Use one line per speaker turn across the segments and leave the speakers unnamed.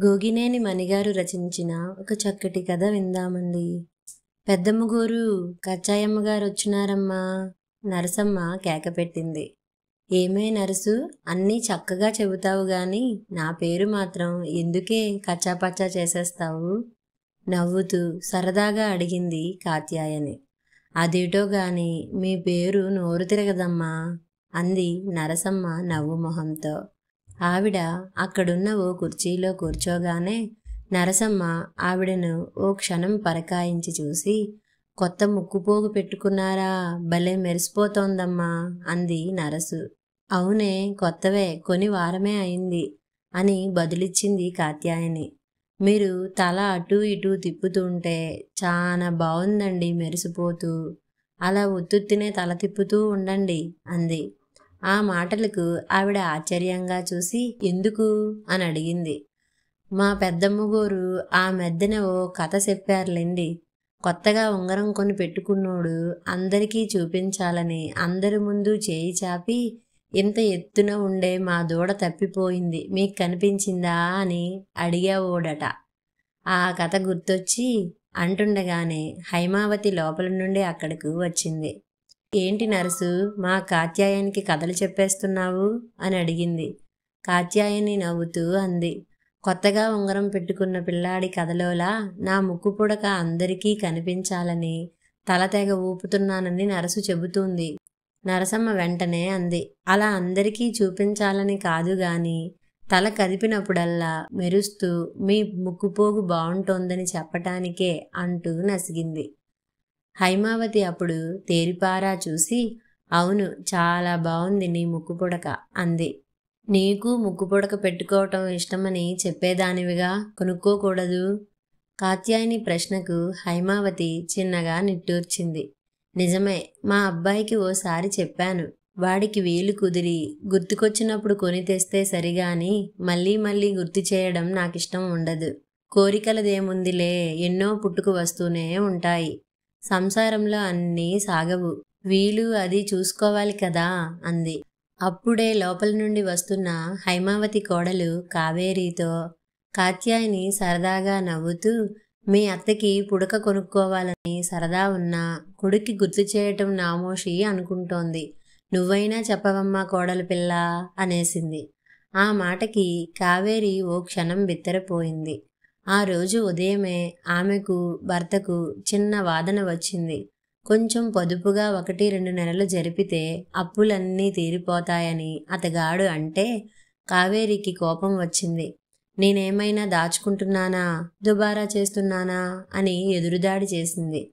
గోగినేని మణిగారు రచించిన ఒక చక్కటి కథ విందామండి. పెద్దమ్మగోరు కచ్చాయమ్మగారు వచ్చినారమ్మా. నరసమ్మ కేకపెట్టింది. ఏమే నరసు, అన్నీ చక్కగా చెబుతావు గాని నా పేరు మాత్రం ఎందుకే కచ్చాపచ్చా చేసేస్తావు? నవ్వుతూ సరదాగా అడిగింది కాత్యాయని. అదేటో గాని మీ పేరు నోరు తిరగదమ్మా అంది నరసమ్మ నవ్వు మొహంతో. ఆవిడ అక్కడున్న ఓ కుర్చీలో కూర్చోగానే నరసమ్మ ఆవిడను ఓ క్షణం పరకాయించి చూసి, కొత్త ముక్కుపోగు పెట్టుకున్నారా, భలే మెరిసిపోతోందమ్మా అంది నరసు. అవునే, కొత్తవే, కొని వారమే అయింది అని బదులిచ్చింది కాత్యాయని. మీరు తల అటూ ఇటూ తిప్పుతుంటే చాలా బావుందండి మెరిసిపోతూ. అలా ఉత్తుత్తినే తల తిప్పుతూ ఉండండి అంది. ఆ మాటలకు ఆవిడ ఆశ్చర్యంగా చూసి ఎందుకు అని అడిగింది. మా పెద్దమ్మగోరు ఆ మధ్యన ఓ కథ చెప్పారులేండి. కొత్తగా ఉంగరం కొని పెట్టుకున్నోడు అందరికీ చూపించాలని అందరి ముందు చేయి చాపి, ఇంత ఎత్తున ఉండే మా దూడ తప్పిపోయింది మీకు కనిపించిందా అని అడిగావోడట. ఆ కథ గుర్తొచ్చి అంటుండగానే హైమావతి లోపల నుండి అక్కడకు వచ్చింది. ఏంటి నరసు, మా కాత్యాయనికి కథలు చెప్పేస్తున్నావు అని అడిగింది. కాత్యాయని నవ్వుతూ అంది. కొత్తగా ఉంగరం పెట్టుకున్న పిల్లాడి కథలోలా నా ముక్కు పుడక అందరికీ కనిపించాలని తల తెగ ఊపుతున్నానని నరసు చెబుతుంది. నరసమ్మ వెంటనే అంది. అలా అందరికీ చూపించాలని కాదు గాని తల కదిపినప్పుడల్లా మెరుస్తూ మీ ముక్కుపోగు బావుంటోందని చెప్పటానికే అంటూ నసిగింది. హైమావతి అప్పుడు తేరిపారా చూసి, అవును, చాలా బావుంది నీ ముక్కు పుడక అంది. నీకు ముక్కు పుడక పెట్టుకోవటం ఇష్టమని చెప్పేదానివిగా, కొనుక్కోకూడదు? కాత్యాయని ప్రశ్నకు హైమావతి చిన్నగా నిట్టూర్చింది. నిజమే, మా అబ్బాయికి ఓసారి చెప్పాను. వాడికి వీలు కుదిరి గుర్తుకొచ్చినప్పుడు కొని తెస్తే సరిగాని మళ్ళీ మళ్ళీ గుర్తు చేయడం నాకిష్టం ఉండదు. కోరికలదేముందిలే, ఎన్నో పుట్టుకు వస్తూనే ఉంటాయి. సంసారంలో అన్నీ సాగవు, వీలు అది చూసుకోవాలి కదా అంది. అప్పుడే లోపల నుండి వస్తున్న హైమావతి కోడలు కావేరీతో కాత్యాయని సరదాగా నవ్వుతూ, మీ అత్తకి పుడక కొనుక్కోవాలని సరదా ఉన్నా కొడుక్కి గుర్తు చేయటం నామోషి అనుకుంటోంది. నువ్వైనా చెప్పవమ్మా కోడలు పిల్ల అనేసింది. ఆ మాటకి కావేరి ఓ క్షణం బిత్తరపోయింది. ఆ రోజు ఉదయమే ఆమెకు భర్తకు చిన్న వాదన వచ్చింది. కొంచెం పొదుపుగా 1-2 నెలలు జరిపితే అప్పులన్నీ తీరిపోతాయని అతగాడు అంటే కావేరికి కోపం వచ్చింది. నేనేమైనా దాచుకుంటున్నానా, దుబారా చేస్తున్నానా అని ఎదురుదాడి చేసింది.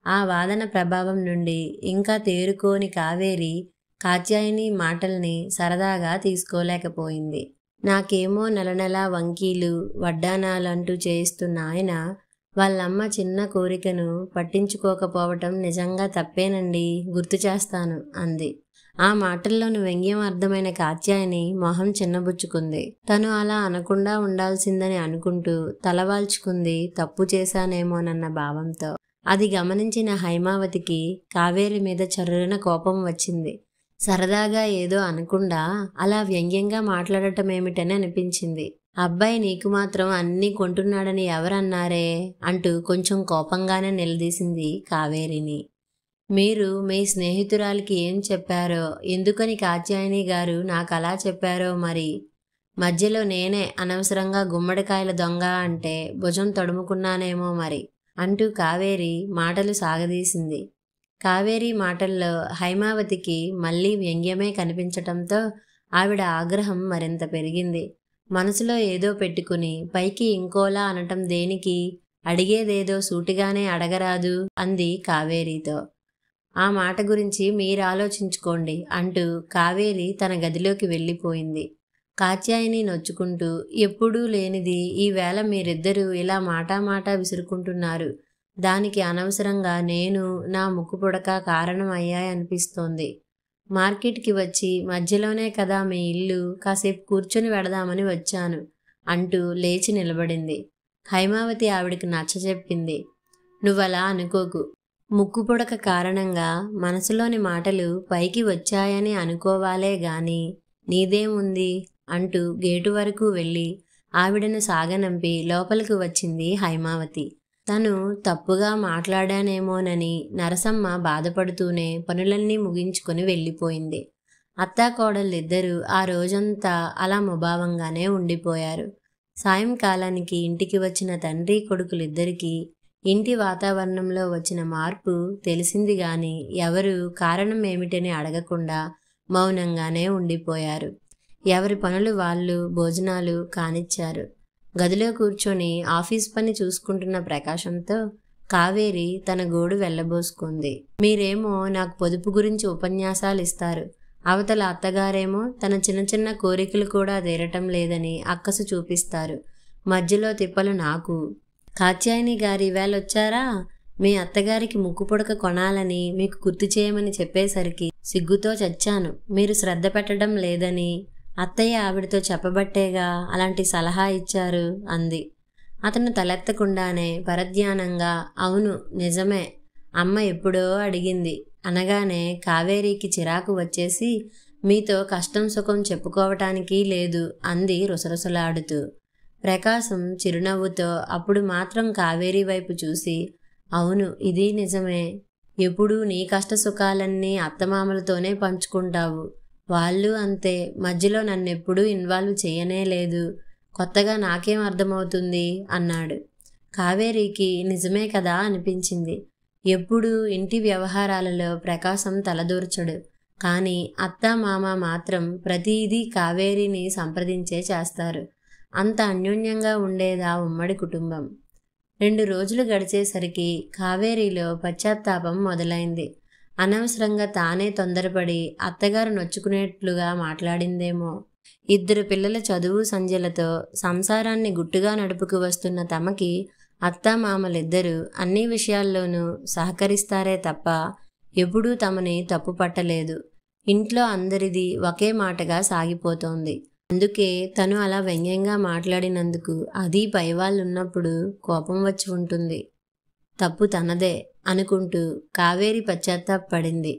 ఆ వాదన ప్రభావం నుండి ఇంకా తేరుకోని కావేరి కాత్యాయని మాటల్ని సరదాగా తీసుకోలేకపోయింది. నాకేమో నెల నెలా వంకీలు వడ్డానాలంటూ చేయిస్తున్న ఆయన వాళ్ళమ్మ చిన్న కోరికను పట్టించుకోకపోవటం నిజంగా తప్పేనండి, గుర్తు చేస్తాను అంది. ఆ మాటల్లోని వ్యంగ్యం అర్థమైన కాత్యాయని మొహం చిన్నబుచ్చుకుంది. తను అలా అనకుండా ఉండాల్సిందని అనుకుంటూ తలవాల్చుకుంది, తప్పు చేశానేమోనన్న భావంతో. అది గమనించిన హైమావతికి కావేరి మీద చర్రున కోపం వచ్చింది. సరదాగా ఏదో అనకుండా అలా వ్యంగ్యంగా మాట్లాడటమేమిటని అనిపించింది. అబ్బాయి నీకు మాత్రం అన్నీ కొంటున్నాడని ఎవరన్నారే అంటూ కొంచెం కోపంగానే నిలదీసింది కావేరిని. మీరు మీ స్నేహితురాలికి ఏం చెప్పారో, ఎందుకని కాత్యాయని గారు నాకు అలా చెప్పారో మరి. మధ్యలో నేనే అనవసరంగా గుమ్మడికాయల దొంగ అంటే భుజం తడుముకున్నానేమో మరి అంటూ కావేరి మాటలు సాగదీసింది. కావేరి మాటల్లో హైమావతికి మళ్ళీ వ్యంగ్యమే కనిపించటంతో ఆవిడ ఆగ్రహం మరింత పెరిగింది. మనసులో ఏదో పెట్టుకుని పైకి ఇంకోలా అనటం దేనికి, అడిగేదేదో సూటిగానే అడగరాదు అంది కావేరితో. ఆ మాట గురించి మీరాలోచించుకోండి అంటూ కావేరి తన గదిలోకి వెళ్ళిపోయింది. కాత్యాయని నొచ్చుకుంటూ, ఎప్పుడూ లేనిది ఈవేళ మీరిద్దరూ ఇలా మాటా విసురుకుంటున్నారు. దానికి అనవసరంగా నేను నా ముక్కు పుడక కారణం అయ్యాయనిపిస్తోంది. మార్కెట్కి వచ్చి మధ్యలోనే కదా మీ ఇల్లు, కాసేపు కూర్చొని వెడదామని వచ్చాను అంటూ లేచి నిలబడింది. హైమావతి ఆవిడికి నచ్చచెప్పింది. నువ్వలా అనుకోకు. ముక్కు పుడక కారణంగా మనసులోని మాటలు పైకి వచ్చాయని అనుకోవాలే గాని నీదేముంది అంటూ గేటు వరకు వెళ్ళి ఆవిడను సాగనంపి లోపలికి వచ్చింది హైమావతి. తను తప్పుగా మాట్లాడానేమోనని నరసమ్మ బాధపడుతూనే పనులన్నీ ముగించుకొని వెళ్ళిపోయింది. అత్తాకోడళ్ళిద్దరూ ఆ రోజంతా అలా ముభావంగానే ఉండిపోయారు. సాయంకాలానికి ఇంటికి వచ్చిన తండ్రి కొడుకులిద్దరికీ ఇంటి వాతావరణంలో వచ్చిన మార్పు తెలిసింది గాని ఎవరూ కారణం ఏమిటని అడగకుండా మౌనంగానే ఉండిపోయారు. ఎవరి పనులు వాళ్ళు భోజనాలు కానిచ్చారు. గదిలో కూర్చొని ఆఫీస్ పని చూసుకుంటున్న ప్రకాశంతో కావేరి తన గోడు వెళ్ళబోసుకుంది. మీరేమో నాకు పొదుపు గురించి ఉపన్యాసాలు ఇస్తారు, అవతల అత్తగారేమో తన చిన్న చిన్న కోరికలు కూడా తీరటం లేదని అక్కసు చూపిస్తారు. మధ్యలో తిప్పలు నాకు. కాత్యాయని గారి వేళొచ్చారా? మీ అత్తగారికి ముక్కు పుడక కొనాలని మీకు గుర్తు చేయమని చెప్పేసరికి సిగ్గుతో చచ్చాను. మీరు శ్రద్ధ పెట్టడం లేదని అత్తయ్య ఆవిడతో చెప్పబట్టేగా అలాంటి సలహా ఇచ్చారు అంది. అతను తలెత్తకుండానే పరధ్యానంగా అవును నిజమే, అమ్మ ఎప్పుడో అడిగింది అనగానే కావేరికి చిరాకు వచ్చేసి మీతో కష్టం సుఖం చెప్పుకోవటానికి లేదు అంది రుసరుసలాడుతూ. ప్రకాశం చిరునవ్వుతో అప్పుడు మాత్రం కావేరి వైపు చూసి అవును ఇది నిజమే, ఎప్పుడూ నీ కష్ట సుఖాలన్నీ అత్తమామలతోనే పంచుకుంటావు, వాళ్ళు అంతే, మధ్యలో నన్నెప్పుడూ ఇన్వాల్వ్ చేయనే లేదు, కొత్తగా నాకేం అర్థమవుతుంది అన్నాడు. కావేరికి నిజమే కదా అనిపించింది. ఎప్పుడూ ఇంటి వ్యవహారాలలో ప్రకాశం తలదూర్చడు, కానీ అత్త మామ మాత్రం ప్రతిదీ కావేరిని సంప్రదించే చేస్తారు. అంత అన్యోన్యంగా ఉండేదా ఉమ్మడి కుటుంబం. 2 రోజులు గడిచేసరికి కావేరిలో పశ్చాత్తాపం మొదలైంది. అనవసరంగా తానే తొందరపడి అత్తగారు నొచ్చుకునేట్లుగా మాట్లాడిందేమో. 2 పిల్లల చదువు సంధ్యలతో సంసారాన్ని గుట్టుగా నడుపుకు వస్తున్న తమకి అత్తామామలిద్దరూ అన్ని విషయాల్లోనూ సహకరిస్తారే తప్ప ఎప్పుడూ తమని తప్పు పట్టలేదు. ఇంట్లో అందరిది ఒకే మాటగా సాగిపోతోంది. అందుకే తను అలా వ్యంగ్యంగా మాట్లాడినందుకు అది పైవాళ్ళున్నప్పుడు కోపం వచ్చి ఉంటుంది. తప్పు తనదే అనుకుంటూ కావేరి పశ్చాత్తాపపడింది.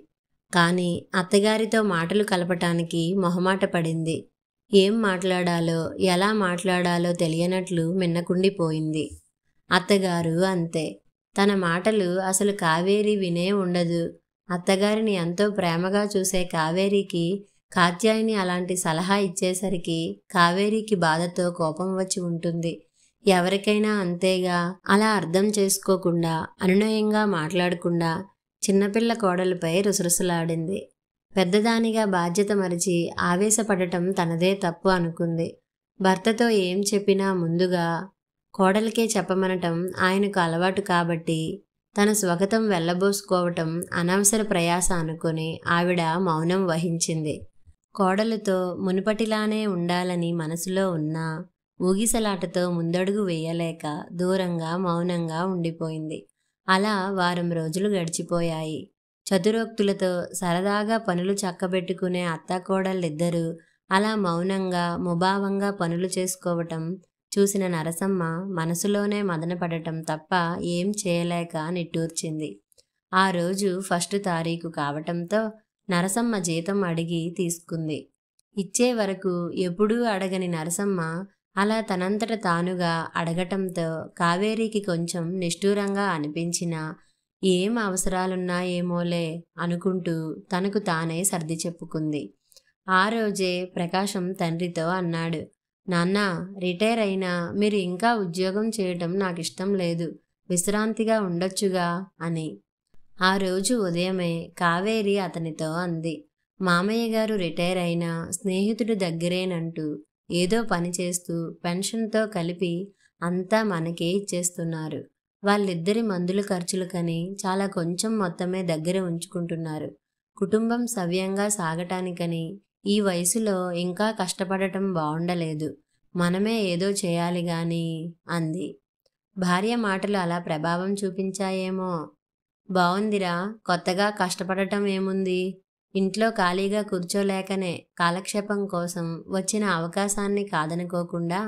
కానీ అత్తగారితో మాటలు కలపటానికి మొహమాట పడింది. ఏం మాట్లాడాలో ఎలా మాట్లాడాలో తెలియనట్లు మిన్నకుండిపోయింది. అత్తగారు అంతే. తన మాటలు అసలు కావేరి వినే ఉండదు. అత్తగారిని ఎంతో ప్రేమగా చూసే కావేరికి కాత్యాయని అలాంటి సలహా ఇచ్చేసరికి కావేరికి బాధతో కోపం వచ్చి ఉంటుంది. ఎవరికైనా అంతేగా. అలా అర్థం చేసుకోకుండా అనునయంగా మాట్లాడకుండా చిన్నపిల్ల కోడలపై రుసరుసలాడింది. పెద్దదానిగా బాధ్యత మరిచి ఆవేశపడటం తనదే తప్పు అనుకుంది. భర్తతో ఏం చెప్పినా ముందుగా కోడలికే చెప్పమనటం ఆయనకు అలవాటు కాబట్టి తన స్వగతం వెళ్ళబోసుకోవటం అనవసర ప్రయాస అనుకుని ఆవిడ మౌనం వహించింది. కోడలుతో మునుపటిలానే ఉండాలని మనసులో ఉన్నా ఊగిసలాటతో ముందడుగు వేయలేక దూరంగా మౌనంగా ఉండిపోయింది. అలా వారం రోజులు గడిచిపోయాయి. చతురోక్తులతో సరదాగా పనులు చక్కబెట్టుకునే అత్తాకోడళ్ళిద్దరూ అలా మౌనంగా ముభావంగా పనులు చేసుకోవటం చూసిన నరసమ్మ మనసులోనే మదనపడటం తప్ప ఏం చేయలేక నిట్టూర్చింది. ఆ రోజు 1 తారీఖు కావటంతో నరసమ్మ జీతం అడిగి తీసుకుంది. ఇచ్చే వరకు ఎప్పుడూ అడగని నరసమ్మ అలా తనంతట తానుగా అడగటంతో కావేరికి కొంచెం నిష్ఠూరంగా అనిపించినా ఏం అవసరాలున్నాయేమోలే అనుకుంటూ తనకు తానే సర్ది చెప్పుకుంది. ఆ రోజే ప్రకాశం తండ్రితో అన్నాడు, నాన్నా, రిటైర్ అయినా మీరు ఇంకా ఉద్యోగం చేయటం నాకిష్టం లేదు, విశ్రాంతిగా ఉండొచ్చుగా అని. ఆ రోజు ఉదయమే కావేరి అతనితో అంది, మామయ్య గారు రిటైర్ అయినా స్నేహితుడి దగ్గరేనంటూ ఏదో పని చేస్తూ పెన్షన్తో కలిపి అంతా మనకే ఇచ్చేస్తున్నారు. వాళ్ళిద్దరి మందుల ఖర్చులకని చాలా కొంచెం మొత్తమే దగ్గర ఉంచుకుంటున్నారు. కుటుంబం సవ్యంగా సాగటానికని ఈ వయసులో ఇంకా కష్టపడటం బావుండలేదు. మనమే ఏదో చేయాలి గాని అంది. భార్య మాటలు అలా ప్రభావం చూపించాయేమో. బావుందిరా, కొత్తగా కష్టపడటం ఏముంది? ఇంట్లో ఖాళీగా కూర్చోలేకనే కాలక్షేపం కోసం వచ్చిన అవకాశాన్ని కాదనుకోకుండా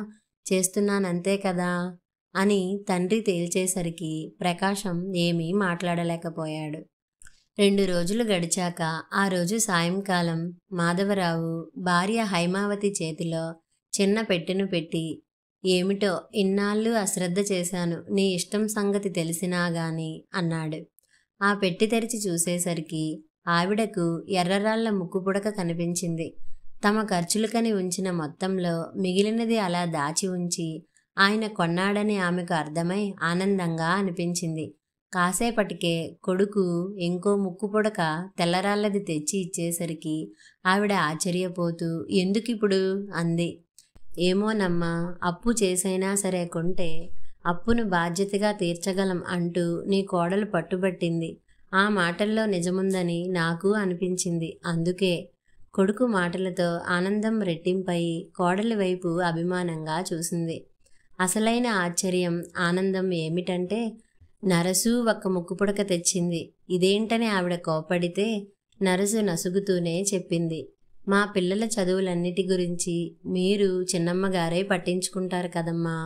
చేస్తున్నానంతే కదా అని తండ్రి తేల్చేసరికి ప్రకాశం ఏమీ మాట్లాడలేకపోయాడు. 2 రోజులు గడిచాక ఆ రోజు సాయంకాలం మాధవరావు భార్య హైమావతి చేతిలో చిన్న పెట్టెను పెట్టి ఏమిటో ఇన్నాళ్ళు అశ్రద్ధ చేశాను, నీ ఇష్టం సంగతి తెలిసినా గాని అన్నాడు. ఆ పెట్టి తెరిచి చూసేసరికి ఆవిడకు ఎర్రరాళ్ల ముక్కుపుడక కనిపించింది. తమ ఖర్చులకని ఉంచిన మొత్తంలో మిగిలినది అలా దాచి ఉంచి ఆయన కొన్నాడని ఆమెకు అర్థమై ఆనందంగా అనిపించింది. కాసేపటికే కొడుకు ఇంకో ముక్కుపుడక తెల్లరాళ్ళది తెచ్చి ఇచ్చేసరికి ఆవిడ ఆశ్చర్యపోతూ ఎందుకిప్పుడు అంది. ఏమోనమ్మా, అప్పు చేసైనా సరే కొంటే అప్పును బాధ్యతగా తీర్చగలం అంటూ నీ కోడలు పట్టుబట్టింది. ఆ మాటల్లో నిజముందని నాకు అనిపించింది. అందుకే. కొడుకు మాటలతో ఆనందం రెట్టింపై కోడలి వైపు అభిమానంగా చూసింది. అసలైన ఆశ్చర్యం, ఆనందం ఏమిటంటే నరసు ఒక్క ముక్కుపుడక తెచ్చింది. ఇదేంటని ఆవిడ కోపడితే నరసు నసుగుతూనే చెప్పింది, మా పిల్లల చదువులన్నిటి గురించి మీరు చిన్నమ్మగారే పట్టించుకుంటారు కదమ్మా.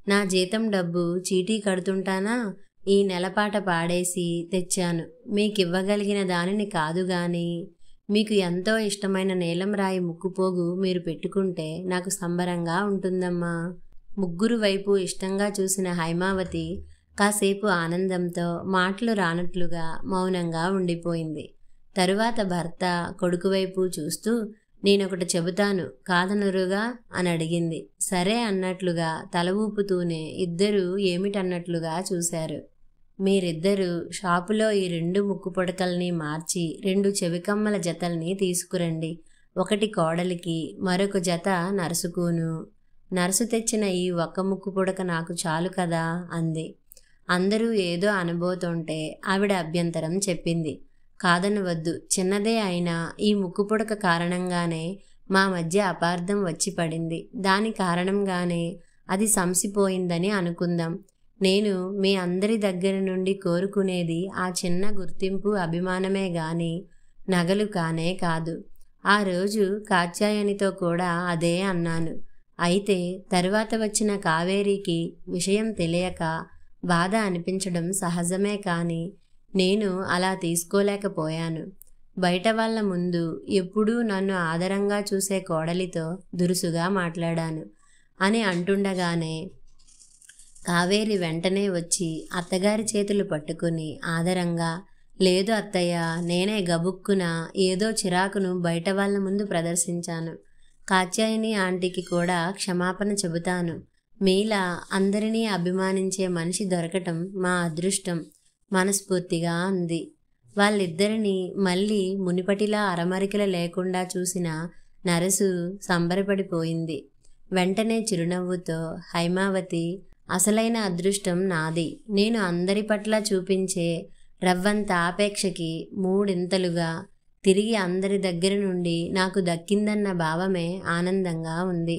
నా జీతం డబ్బు చీటీ కడుతుంటానా, ఈ నెలపాట పాడేసి తెచ్చాను. మీకివ్వగలిగిన దానిని కాదు గాని మీకు ఎంతో ఇష్టమైన నీలం రాయి ముక్కుపోగు మీరు పెట్టుకుంటే నాకు సంబరంగా ఉంటుందమ్మా. ముగ్గురు వైపు ఇష్టంగా చూసిన హైమావతి కాసేపు ఆనందంతో మాటలు రానట్లుగా మౌనంగా ఉండిపోయింది. తరువాత భర్త కొడుకు వైపు చూస్తూ నేనొకటి చెబుతాను, కాదనరుగా అని అడిగింది. సరే అన్నట్లుగా తల ఊపుతూనే ఇద్దరూ ఏమిటన్నట్లుగా చూశారు. మీరిద్దరూ షాపులో ఈ 2 ముక్కు పుడకల్ని మార్చి 2 చెవికమ్మల జతల్ని తీసుకురండి. ఒకటి కోడలికి, మరొక జత నరసుకును. నరసు తెచ్చిన ఈ ఒక్క ముక్కు పుడక నాకు చాలు కదా అంది. అందరూ ఏదో అనబోతుంటే ఆవిడ అభ్యంతరం చెప్పింది. కాదనవద్దు, చిన్నదే అయినా ఈ ముక్కు పుడక కారణంగానే మా మధ్య అపార్థం వచ్చి పడింది. దాని కారణంగానే అది సంసిపోయిందని అనుకుందాం. నేను మీ అందరి దగ్గర నుండి కోరుకునేది ఆ చిన్న గుర్తింపు, అభిమానమే గాని నగలు కానే కాదు. ఆ రోజు కాత్యాయనితో కూడా అదే అన్నాను. అయితే తరువాత వచ్చిన కావేరికి విషయం తెలియక బాధ అనిపించడం సహజమే కాని నేను అలా తీసుకోలేకపోయాను. బయట వాళ్ళ ముందు ఎప్పుడూ నన్ను ఆదరంగా చూసే కోడలితో దురుసుగా మాట్లాడాను అని అంటుండగానే కావేరి వెంటనే వచ్చి అత్తగారి చేతులు పట్టుకుని ఆదరంగా, లేదు అత్తయ్య, నేనే గబుక్కున ఏదో చిరాకును బయట వాళ్ళ ముందు ప్రదర్శించాను. కాత్యాయని ఆంటీకి కూడా క్షమాపణ చెబుతాను. మీలా అందరినీ అభిమానించే మనిషి దొరకటం మా అదృష్టం మనస్ఫూర్తిగా అంది. వాళ్ళిద్దరినీ మళ్ళీ మునిపటిలా అరమరికల లేకుండా చూసిన నరసు సంబరపడిపోయింది. వెంటనే చిరునవ్వుతో, హైమావతి, అసలైన అదృష్టం నాది. నేను అందరి పట్ల చూపించే రవ్వంత ఆపేక్షకి 3 తిరిగి అందరి దగ్గర నుండి నాకు దక్కిందన్న భావమే ఆనందంగా ఉంది.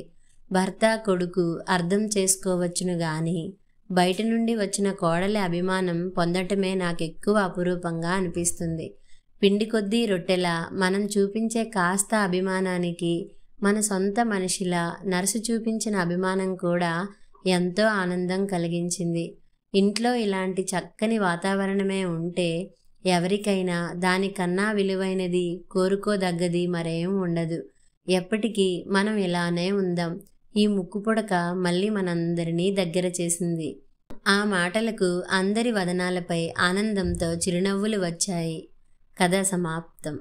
భర్త కొడుకు అర్థం చేసుకోవచ్చును గాని బయట నుండి వచ్చిన కోడలి అభిమానం పొందటమే నాకెక్కువ అపురూపంగా అనిపిస్తుంది. పిండి కొద్దీ రొట్టెలా మనం చూపించే కాస్త అభిమానానికి మన సొంత మనిషిలా నరసు చూపించిన అభిమానం కూడా ఎంతో ఆనందం కలిగించింది. ఇంట్లో ఇలాంటి చక్కని వాతావరణమే ఉంటే ఎవరికైనా దానికన్నా విలువైనది, కోరుకోదగ్గది మరేం ఉండదు. ఎప్పటికీ మనం ఇలానే ఉందాం. ఈ ముక్కు పుడక మళ్ళీ మనందరినీ దగ్గర చేసింది. ఆ మాటలకు అందరి వదనాలపై ఆనందంతో చిరునవ్వులు వచ్చాయి. కథ సమాప్తం.